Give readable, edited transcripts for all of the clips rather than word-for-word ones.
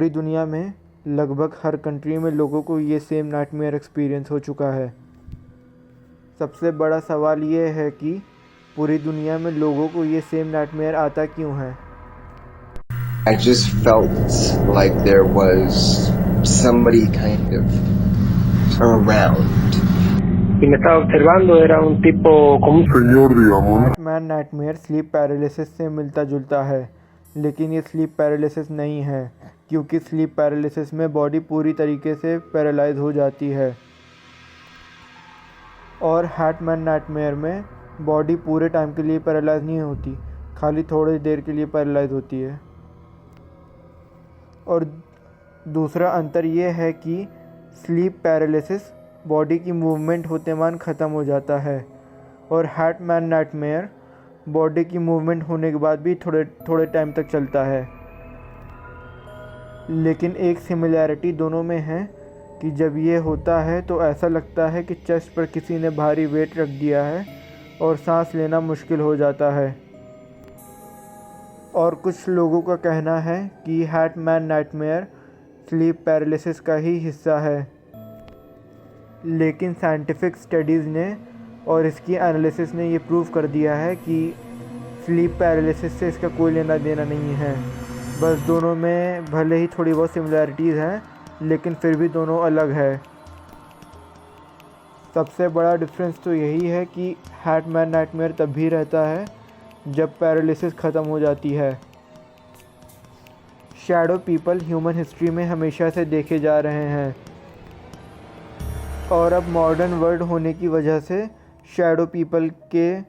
पूरी दुनिया में लगभग हर कंट्री में लोगों को ये सेम नाइटमेयर एक्सपीरियंस हो चुका है। सबसे बड़ा सवाल ये है कि पूरी दुनिया में लोगों को ये सेम नाइटमेयर आता क्यों है। I just felt like there was somebody kind of around. Y me estaba observando, era un tipo como un señor, digamos. Batman nightmare sleep paralysis से मिलता जुलता है, लेकिन ये स्लीप पैरालिसिस नहीं है, क्योंकि स्लीप पैरालिसिस में बॉडी पूरी तरीके से पैरालाइज हो जाती है और हैटमैन नाइटमेयर में बॉडी पूरे टाइम के लिए पैरालाइज नहीं होती, खाली थोड़ी देर के लिए पैरालाइज होती है। और दूसरा अंतर ये है कि स्लीप पैरालिसिस बॉडी की मूवमेंट होते मान ख़त्म हो जाता है और हैटमैन नाइटमेयर बॉडी की मूवमेंट होने के बाद भी थोड़े टाइम तक चलता है। लेकिन एक सिमिलैरिटी दोनों में है कि जब ये होता है तो ऐसा लगता है कि चेस्ट पर किसी ने भारी वेट रख दिया है और सांस लेना मुश्किल हो जाता है। और कुछ लोगों का कहना है कि हैटमैन नाइटमेयर स्लीप पैरालिसिस का ही हिस्सा है, लेकिन साइंटिफिक स्टडीज़ ने और इसकी एनालिसिस ने ये प्रूव कर दिया है कि स्लीप पैरालिसिस से इसका कोई लेना देना नहीं है। बस दोनों में भले ही थोड़ी बहुत सिमिलैरिटीज़ हैं, लेकिन फिर भी दोनों अलग है। सबसे बड़ा डिफरेंस तो यही है कि हैटमैन नाइटमेयर तब भी रहता है जब पैरालिसिस ख़त्म हो जाती है। शैडो पीपल ह्यूमन हिस्ट्री में हमेशा से देखे जा रहे हैं और अब मॉडर्न वर्ल्ड होने की वजह से शैडो पीपल के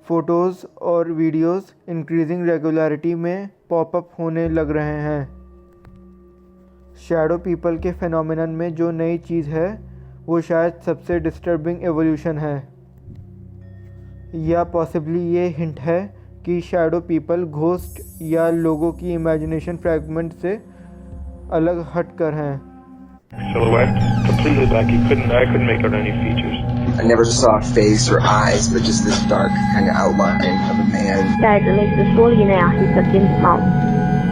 फ़ोटोज़ और वीडियोस इंक्रीजिंग रेगुलरिटी में पॉपअप होने लग रहे हैं। शैडो पीपल के फिनोमेनन में जो नई चीज़ है वो शायद सबसे डिस्टर्बिंग एवोल्यूशन है, या पॉसिबली ये हिंट है कि शैडो पीपल घोस्ट या लोगों की इमेजिनेशन फ्रैगमेंट से अलग हट कर हैं। Silhouette, completely black. I couldn't make out any features. I never saw a face or eyes, but just this dark kind of outline of a man. 带着类似蓑衣那样黑色尖帽，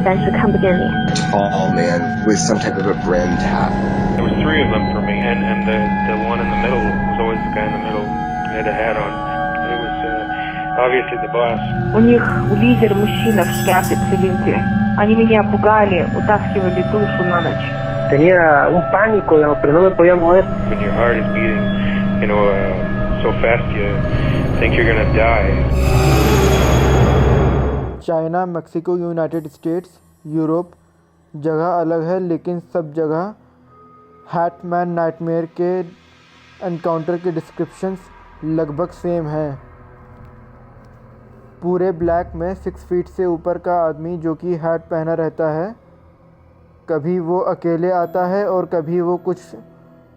但是看不见脸。 A tall man with some type of a brimmed hat. There was three of them for me, and the one in the middle was always the guy in the middle. He had a hat on. It was obviously the boss. У них лидер мужчина в шляпе цилиндре. Они меня пугали, утаскивали душу на ночь. Tenía un pánico, digamos, pero no me podía mover. When your heart is beating, so fast you think you're gonna die. China, Mexico, United states, Europe जगह अलग है, लेकिन सब जगह हैटमैन nightmare के encounter के descriptions लगभग same हैं। पूरे ब्लैक में 6 फीट से ऊपर का आदमी जो कि हैट पहना रहता है, कभी वो अकेले आता है और कभी वो कुछ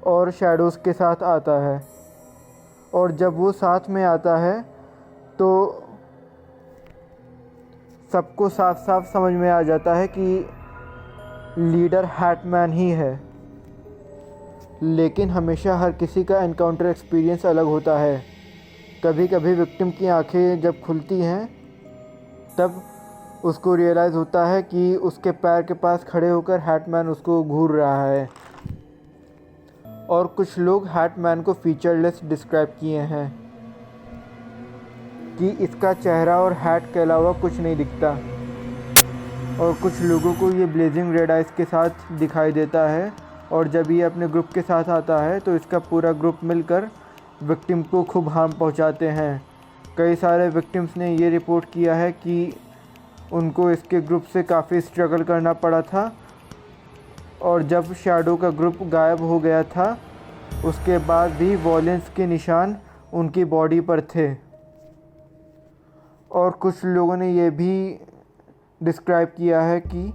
और शैडोज़ के साथ आता है, और जब वो साथ में आता है तो सबको साफ साफ समझ में आ जाता है कि लीडर हैटमैन ही है। लेकिन हमेशा हर किसी का एनकाउंटर एक्सपीरियंस अलग होता है। कभी कभी विक्टिम की आंखें जब खुलती हैं तब उसको रियलाइज़ होता है कि उसके पैर के पास खड़े होकर हैटमैन उसको घूर रहा है। और कुछ लोग हैटमैन को फीचरलेस डिस्क्राइब किए हैं कि इसका चेहरा और हैट के अलावा कुछ नहीं दिखता, और कुछ लोगों को ये ब्लेजिंग रेड आइज़ के साथ दिखाई देता है, और जब ये अपने ग्रुप के साथ आता है तो इसका पूरा ग्रुप मिलकर विक्टिम को खूब हार्म पहुंचाते हैं। कई सारे विक्टिम्स ने ये रिपोर्ट किया है कि उनको इसके ग्रुप से काफ़ी स्ट्रगल करना पड़ा था, और जब शैडो का ग्रुप गायब हो गया था उसके बाद भी वॉयलेंस के निशान उनकी बॉडी पर थे। और कुछ लोगों ने ये भी डिस्क्राइब किया है कि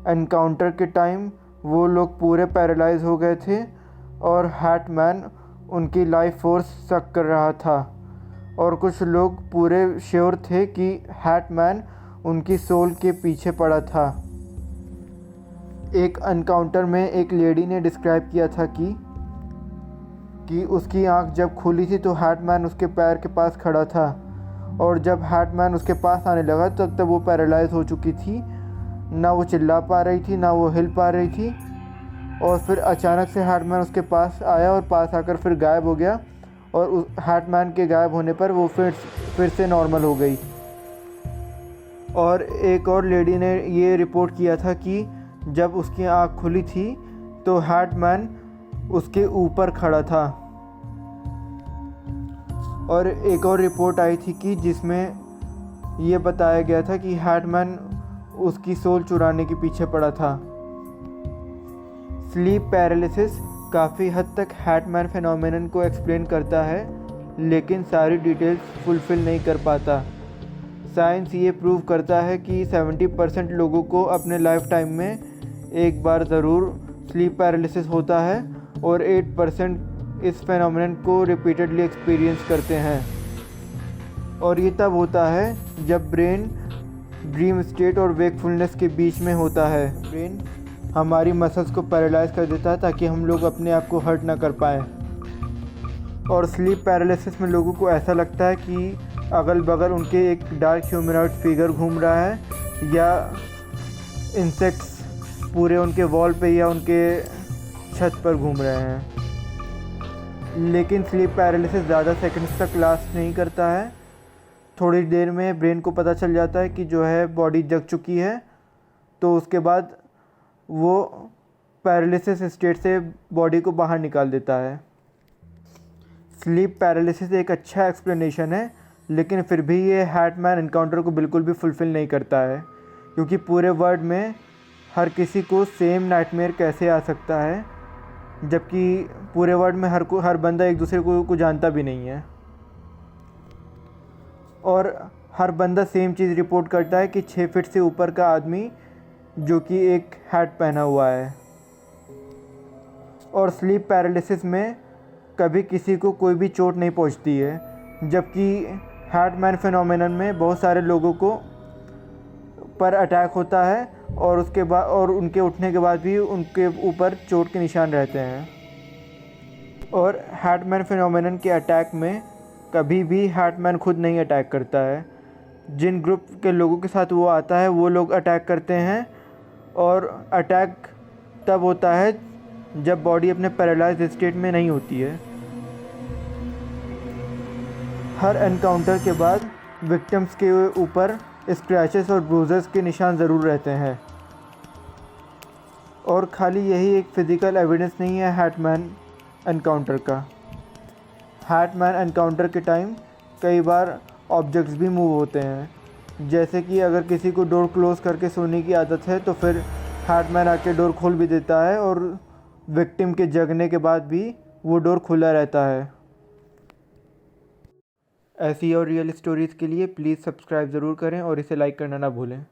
एनकाउंटर के टाइम वो लोग पूरे पैरालाइज हो गए थे और हैटमैन उनकी लाइफ फोर्स सक कर रहा था, और कुछ लोग पूरे श्योर थे कि हैटमैन उनकी सोल के पीछे पड़ा था। एक एनकाउंटर में एक लेडी ने डिस्क्राइब किया था कि उसकी आंख जब खुली थी तो हैटमैन उसके पैर के पास खड़ा था, और जब हैटमैन उसके पास आने लगा तब वो पैरालाइज हो चुकी थी, ना वो चिल्ला पा रही थी, ना वो हिल पा रही थी। और फिर अचानक से हैटमैन उसके पास आया और पास आकर फिर गायब हो गया। और उस हैटमैन के गायब होने पर वो फिर से नॉर्मल हो गई। और एक और लेडी ने ये रिपोर्ट किया था कि जब उसकी आँख खुली थी तो हैटमैन उसके ऊपर खड़ा था। और एक और रिपोर्ट आई थी कि जिसमें ये बताया गया था कि हैटमैन उसकी सोल चुराने के पीछे पड़ा था। स्लीप पैरालिसिस काफ़ी हद तक हैटमैन फिनोमेनन को एक्सप्लेन करता है, लेकिन सारी डिटेल्स फुलफ़िल नहीं कर पाता। साइंस ये प्रूव करता है कि 70% लोगों को अपने लाइफ टाइम में एक बार ज़रूर स्लीप पैरालिसिस होता है और 8% इस फिनोमेनन को रिपीटेडली एक्सपीरियंस करते हैं। और ये तब होता है जब ब्रेन ड्रीम स्टेट और वेकफुलनेस के बीच में होता है। ब्रेन हमारी मसल्स को पैरालाइज कर देता है ताकि हम लोग अपने आप को हर्ट ना कर पाएँ। और स्लीप पैरालिसिस में लोगों को ऐसा लगता है कि अगल बगल उनके एक डार्क ह्यूमनॉइड फिगर घूम रहा है या इंसेक्ट्स पूरे उनके वॉल पे या उनके छत पर घूम रहे हैं। लेकिन स्लीप पैरालिसिस ज़्यादा सेकंड्स तक लास्ट नहीं करता है। थोड़ी देर में ब्रेन को पता चल जाता है कि जो है बॉडी जग चुकी है, तो उसके बाद वो पैरालिसिस स्टेट से बॉडी को बाहर निकाल देता है। स्लीप पैरालिसिस एक अच्छा एक्सप्लेनेशन है, लेकिन फिर भी ये हैटमैन एनकाउंटर को बिल्कुल भी फुलफ़िल नहीं करता है, क्योंकि पूरे वर्ल्ड में हर किसी को सेम नाइटमेयर कैसे आ सकता है, जबकि पूरे वर्ल्ड में हर बंदा एक दूसरे को जानता भी नहीं है। और हर बंदा सेम चीज़ रिपोर्ट करता है कि 6 फीट से ऊपर का आदमी जो कि एक हैट पहना हुआ है। और स्लीप पैरालिसिस में कभी किसी को कोई भी चोट नहीं पहुंचती है, जबकि हैटमैन फिनोमेनन में बहुत सारे लोगों को पर अटैक होता है और उसके बाद और उनके उठने के बाद भी उनके ऊपर चोट के निशान रहते हैं। और हैटमैन फिनोमेनन के अटैक में कभी भी हैटमैन खुद नहीं अटैक करता है। जिन ग्रुप के लोगों के साथ वो आता है वो लोग अटैक करते हैं, और अटैक तब होता है जब बॉडी अपने पैरालाइज्ड स्टेट में नहीं होती है। हर एनकाउंटर के बाद विक्टिम्स के ऊपर स्क्रैचेस और ब्रूजेस के निशान ज़रूर रहते हैं। और खाली यही एक फ़िज़िकल एविडेंस नहीं है हैटमैन एनकाउंटर का। हैटमैन एनकाउंटर के टाइम कई बार ऑब्जेक्ट्स भी मूव होते हैं, जैसे कि अगर किसी को डोर क्लोज़ करके सोने की आदत है तो फिर हैटमैन आके डोर खोल भी देता है, और विक्टिम के जगने के बाद भी वो डोर खुला रहता है। ऐसी और रियल स्टोरीज़ के लिए प्लीज़ सब्सक्राइब ज़रूर करें और इसे लाइक करना ना भूलें।